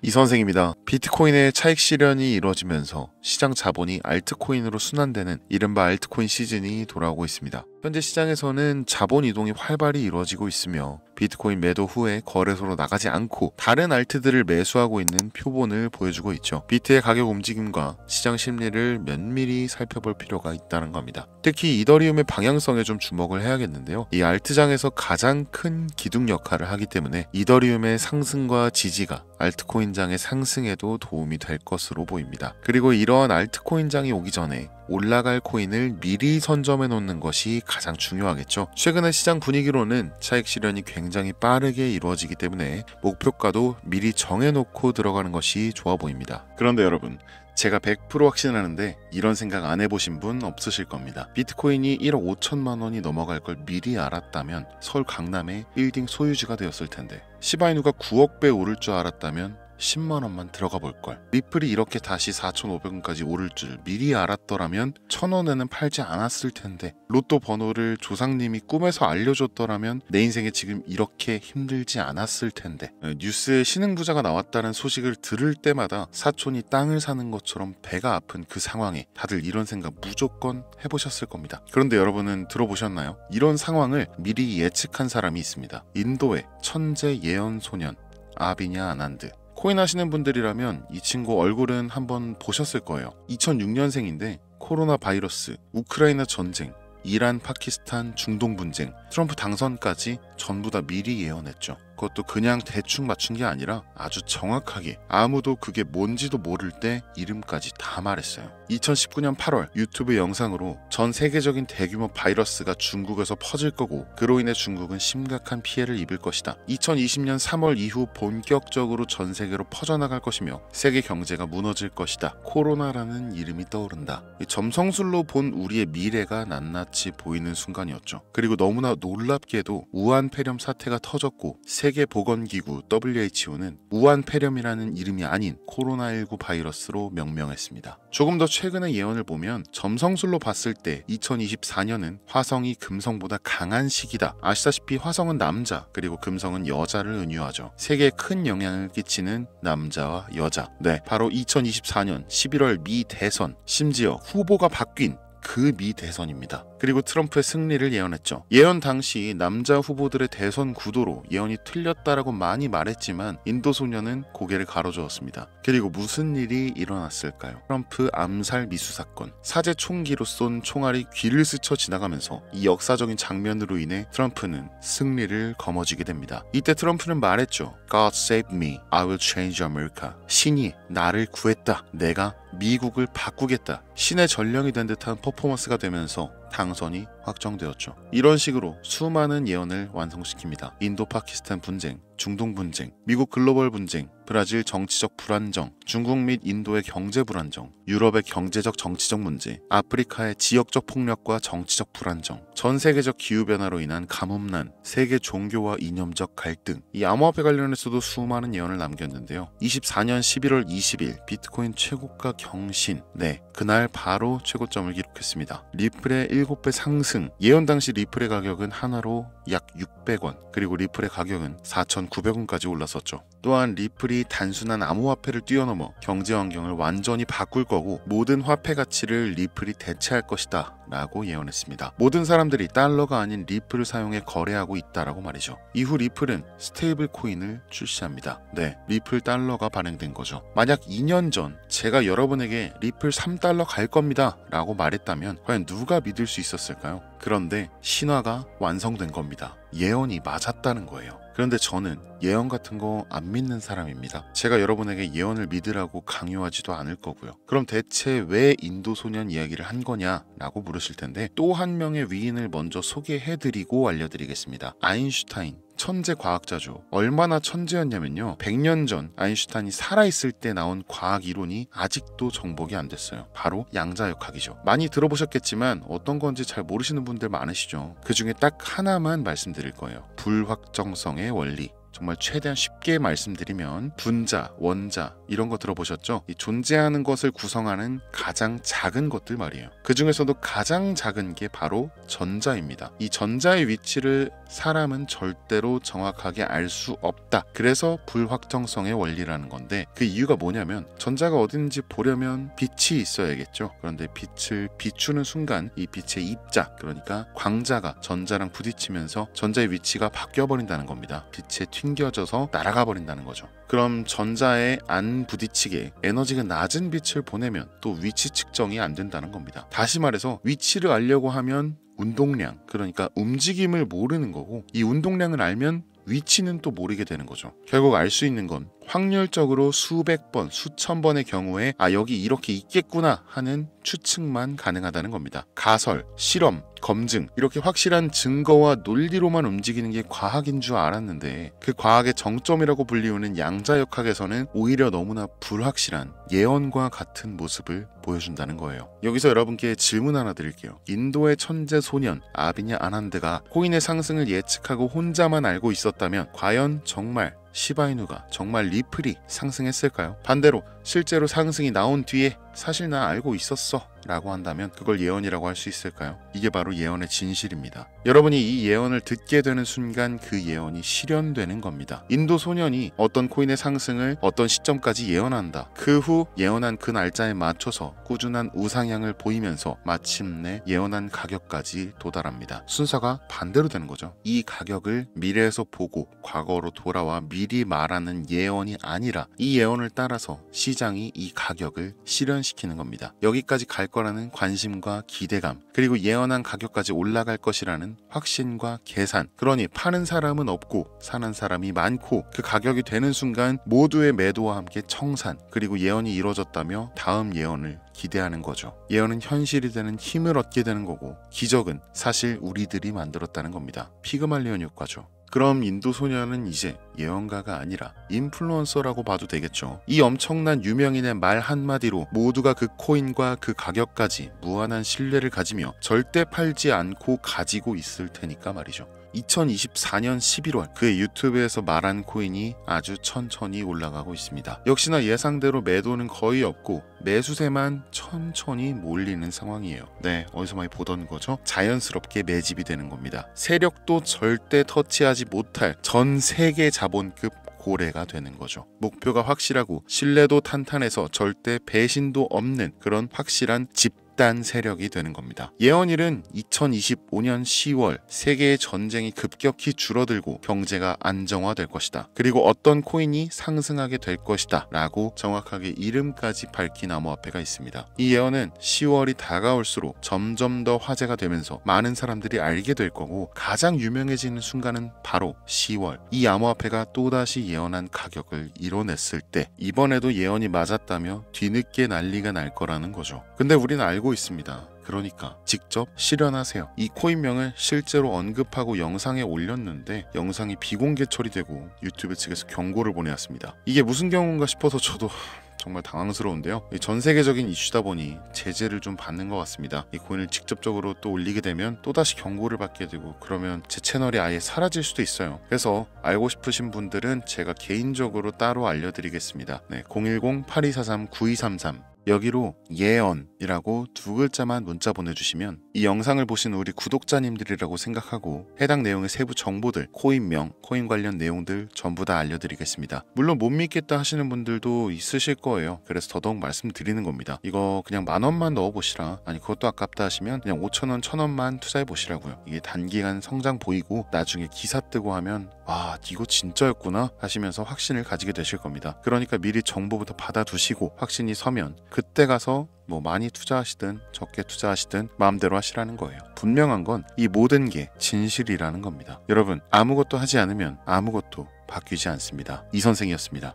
이 선생입니다. 비트코인의 차익 실현이 이루어지면서 시장 자본이 알트코인으로 순환되는 이른바 알트코인 시즌이 돌아오고 있습니다. 현재 시장에서는 자본 이동이 활발히 이루어지고 있으며 비트코인 매도 후에 거래소로 나가지 않고 다른 알트들을 매수하고 있는 표본을 보여주고 있죠. 비트의 가격 움직임과 시장 심리를 면밀히 살펴볼 필요가 있다는 겁니다. 특히 이더리움의 방향성에 좀 주목을 해야겠는데요. 이 알트장에서 가장 큰 기둥 역할을 하기 때문에 이더리움의 상승과 지지가 알트코인장의 상승에도 도움이 될 것으로 보입니다. 그리고 이러한 알트코인장이 오기 전에 올라갈 코인을 미리 선점해 놓는 것이 가장 중요하겠죠. 최근의 시장 분위기로는 차익 실현이 굉장히 빠르게 이루어지기 때문에 목표가도 미리 정해놓고 들어가는 것이 좋아 보입니다. 그런데 여러분, 제가 100% 확신하는데 이런 생각 안 해보신 분 없으실 겁니다. 비트코인이 1억 5천만 원이 넘어갈 걸 미리 알았다면 서울 강남에 빌딩 소유주가 되었을 텐데, 시바이누가 9억 배 오를 줄 알았다면 10만 원만 들어가 볼걸. 리플이 이렇게 다시 4,500원까지 오를 줄 미리 알았더라면 1,000원에는 팔지 않았을 텐데, 로또 번호를 조상님이 꿈에서 알려줬더라면 내 인생에 지금 이렇게 힘들지 않았을 텐데. 뉴스에 신흥부자가 나왔다는 소식을 들을 때마다 사촌이 땅을 사는 것처럼 배가 아픈 그 상황에 다들 이런 생각 무조건 해보셨을 겁니다. 그런데 여러분은 들어보셨나요? 이런 상황을 미리 예측한 사람이 있습니다. 인도의 천재 예언 소년 아비냐 아난드. 코인 하시는 분들이라면 이 친구 얼굴은 한번 보셨을 거예요. 2006년생인데 코로나 바이러스, 우크라이나 전쟁, 이란, 파키스탄, 중동 분쟁, 트럼프 당선까지 전부 다 미리 예언했죠. 그것도 그냥 대충 맞춘 게 아니라 아주 정확하게, 아무도 그게 뭔지도 모를 때 이름까지 다 말했어요. 2019년 8월 유튜브 영상으로 전 세계적인 대규모 바이러스가 중국에서 퍼질 거고 그로 인해 중국은 심각한 피해를 입을 것이다. 2020년 3월 이후 본격적으로 전 세계로 퍼져나갈 것이며 세계 경제가 무너질 것이다. 코로나라는 이름이 떠오른다. 점성술로 본 우리의 미래가 낱낱이 보이는 순간이었죠. 그리고 너무나 놀랍게도 우한 폐렴 사태가 터졌고 세계보건기구 WHO는 우한 폐렴이라는 이름이 아닌 코로나19 바이러스로 명명했습니다. 조금 더 최근의 예언을 보면 점성술로 봤을 때 2024년은 화성이 금성보다 강한 시기다. 아시다시피 화성은 남자, 그리고 금성은 여자를 은유하죠. 세계에 큰 영향을 끼치는 남자와 여자. 네, 바로 2024년 11월 미 대선, 심지어 후보가 바뀐 그 미 대선입니다. 그리고 트럼프의 승리를 예언했죠. 예언 당시 남자 후보들의 대선 구도로 예언이 틀렸다라고 많이 말했지만 인도 소녀는 고개를 가로저었습니다. 그리고 무슨 일이 일어났을까요? 트럼프 암살 미수 사건. 사제 총기로 쏜 총알이 귀를 스쳐 지나가면서 이 역사적인 장면으로 인해 트럼프는 승리를 거머쥐게 됩니다. 이때 트럼프는 말했죠. God save me. I will change America. 신이 나를 구했다. 내가 미국을 바꾸겠다. 신의 전령이 된 듯한 퍼포먼스가 되면서 당선이 확정되었죠. 이런 식으로 수많은 예언을 완성시킵니다. 인도 파키스탄 분쟁, 중동 분쟁, 미국 글로벌 분쟁, 브라질 정치적 불안정, 중국 및 인도의 경제 불안정, 유럽의 경제적 정치적 문제, 아프리카의 지역적 폭력과 정치적 불안정, 전 세계적 기후변화로 인한 가뭄난, 세계 종교와 이념적 갈등. 이 암호화폐 관련해서도 수많은 예언을 남겼는데요. 24년 11월 20일 비트코인 최고가 경신. 네, 그날 바로 최고점을 기록했습니다. 리플의 7배 상승. 예언 당시 리플의 가격은 하나로 약 600원, 그리고 리플의 가격은 4,900원까지 올랐었죠. 또한 리플이 단순한 암호화폐를 뛰어넘어 경제 환경을 완전히 바꿀 거고 모든 화폐 가치를 리플이 대체할 것이다 라고 예언했습니다. 모든 사람들이 달러가 아닌 리플을 사용해 거래하고 있다라고 말이죠. 이후 리플은 스테이블 코인을 출시합니다. 네, 리플 달러가 발행된 거죠. 만약 2년 전 제가 여러분에게 리플 3달러 갈 겁니다 라고 말했다면 과연 누가 믿을 수 있었을까요? 그런데 신화가 완성된 겁니다. 예언이 맞았다는 거예요. 그런데 저는 예언 같은 거 안 믿는 사람입니다. 제가 여러분에게 예언을 믿으라고 강요하지도 않을 거고요. 그럼 대체 왜 인도 소년 이야기를 한 거냐 라고 물으실 텐데, 또 한 명의 위인을 먼저 소개해드리고 알려드리겠습니다. 아인슈타인. 천재 과학자죠. 얼마나 천재였냐면요. 100년 전 아인슈타인이 살아있을 때 나온 과학 이론이 아직도 정복이 안 됐어요. 바로 양자역학이죠. 많이 들어보셨겠지만 어떤 건지 잘 모르시는 분들 많으시죠. 그 중에 딱 하나만 말씀드릴 거예요. 불확정성의 원리. 정말 최대한 쉽게 말씀드리면 분자, 원자 이런 거 들어보셨죠? 이 존재하는 것을 구성하는 가장 작은 것들 말이에요. 그 중에서도 가장 작은 게 바로 전자입니다. 이 전자의 위치를 사람은 절대로 정확하게 알 수 없다. 그래서 불확정성의 원리라는 건데 그 이유가 뭐냐면 전자가 어딘지 보려면 빛이 있어야겠죠. 그런데 빛을 비추는 순간 이 빛의 입자, 그러니까 광자가 전자랑 부딪히면서 전자의 위치가 바뀌어버린다는 겁니다. 빛에 튕겨져서 날아가 버린다는 거죠. 그럼 전자에 안 부딪히게 에너지가 낮은 빛을 보내면 또 위치 측정이 안 된다는 겁니다. 다시 말해서 위치를 알려고 하면 운동량, 그러니까 움직임을 모르는 거고 이 운동량을 알면 위치는 또 모르게 되는 거죠. 결국 알 수 있는 건 확률적으로 수백 번, 수천 번의 경우에 여기 이렇게 있겠구나 하는 추측만 가능하다는 겁니다. 가설, 실험, 검증 이렇게 확실한 증거와 논리로만 움직이는 게 과학인 줄 알았는데 그 과학의 정점이라고 불리우는 양자역학에서는 오히려 너무나 불확실한 예언과 같은 모습을 보여준다는 거예요. 여기서 여러분께 질문 하나 드릴게요. 인도의 천재 소년 아비냐 아난드가 코인의 상승을 예측하고 혼자만 알고 있었다면 과연 정말 시바이누가, 정말 리플이 상승했을까요? 반대로 실제로 상승이 나온 뒤에 사실 나 알고 있었어 라고 한다면 그걸 예언이라고 할 수 있을까요? 이게 바로 예언의 진실입니다. 여러분이 이 예언을 듣게 되는 순간 그 예언이 실현되는 겁니다. 인도 소년이 어떤 코인의 상승을 어떤 시점까지 예언한다. 그 후 예언한 그 날짜에 맞춰서 꾸준한 우상향을 보이면서 마침내 예언한 가격까지 도달합니다. 순서가 반대로 되는 거죠. 이 가격을 미래에서 보고 과거로 돌아와 미리 말하는 예언이 아니라 이 예언을 따라서 시장이 이 가격을 실현시키는 겁니다. 여기까지 갈 거라는 관심과 기대감, 그리고 예언한 가격까지 올라갈 것이라는 확신과 계산. 그러니 파는 사람은 없고 사는 사람이 많고 그 가격이 되는 순간 모두의 매도와 함께 청산, 그리고 예언이 이루어졌다며 다음 예언을 기대하는 거죠. 예언은 현실이 되는 힘을 얻게 되는 거고 기적은 사실 우리들이 만들었다는 겁니다. 피그말리온 효과죠. 그럼 인도 소년은 이제 예언가가 아니라 인플루언서라고 봐도 되겠죠. 이 엄청난 유명인의 말 한마디로 모두가 그 코인과 그 가격까지 무한한 신뢰를 가지며 절대 팔지 않고 가지고 있을 테니까 말이죠. 2024년 11월 그의 유튜브에서 말한 코인이 아주 천천히 올라가고 있습니다. 역시나 예상대로 매도는 거의 없고 매수세만 천천히 몰리는 상황이에요. 네, 어디서 많이 보던 거죠? 자연스럽게 매집이 되는 겁니다. 세력도 절대 터치하지 못할 전 세계 자본급 고래가 되는 거죠. 목표가 확실하고 신뢰도 탄탄해서 절대 배신도 없는 그런 확실한 집단 세력이 되는 겁니다. 예언일은 2025년 10월 세계의 전쟁이 급격히 줄어들고 경제가 안정화될 것이다. 그리고 어떤 코인이 상승하게 될 것이다 라고 정확하게 이름까지 밝힌 암호화폐가 있습니다. 이 예언은 10월이 다가올수록 점점 더 화제가 되면서 많은 사람들이 알게 될 거고 가장 유명해지는 순간은 바로 10월. 이 암호화폐가 또다시 예언한 가격을 이뤄냈을 때 이번에도 예언이 맞았다며 뒤늦게 난리가 날 거라는 거죠. 근데 우리는 알고 있습니다. 그러니까 직접 실현하세요. 이 코인명을 실제로 언급하고 영상에 올렸는데 영상이 비공개 처리되고 유튜브 측에서 경고를 보내왔습니다. 이게 무슨 경우인가 싶어서 저도 정말 당황스러운데요. 전 세계적인 이슈다 보니 제재를 좀 받는 것 같습니다. 이 코인을 직접적으로 또 올리게 되면 또다시 경고를 받게 되고 그러면 제 채널이 아예 사라질 수도 있어요. 그래서 알고 싶으신 분들은 제가 개인적으로 따로 알려드리겠습니다. 네, 010-8243-9233 여기로 예언이라고 두 글자만 문자 보내주시면 이 영상을 보신 우리 구독자님들이라고 생각하고 해당 내용의 세부 정보들, 코인명, 코인 관련 내용들 전부 다 알려드리겠습니다. 물론 못 믿겠다 하시는 분들도 있으실 거예요. 그래서 더더욱 말씀드리는 겁니다. 이거 그냥 10,000원만 넣어보시라. 아니 그것도 아깝다 하시면 그냥 5,000원, 1,000원만 투자해보시라고요. 이게 단기간 성장 보이고 나중에 기사 뜨고 하면 와 이거 진짜였구나 하시면서 확신을 가지게 되실 겁니다. 그러니까 미리 정보부터 받아두시고 확신이 서면 그때 가서 뭐 많이 투자하시든 적게 투자하시든 마음대로 하시라는 거예요. 분명한 건 이 모든 게 진실이라는 겁니다. 여러분 아무것도 하지 않으면 아무것도 바뀌지 않습니다. 이 선생이었습니다.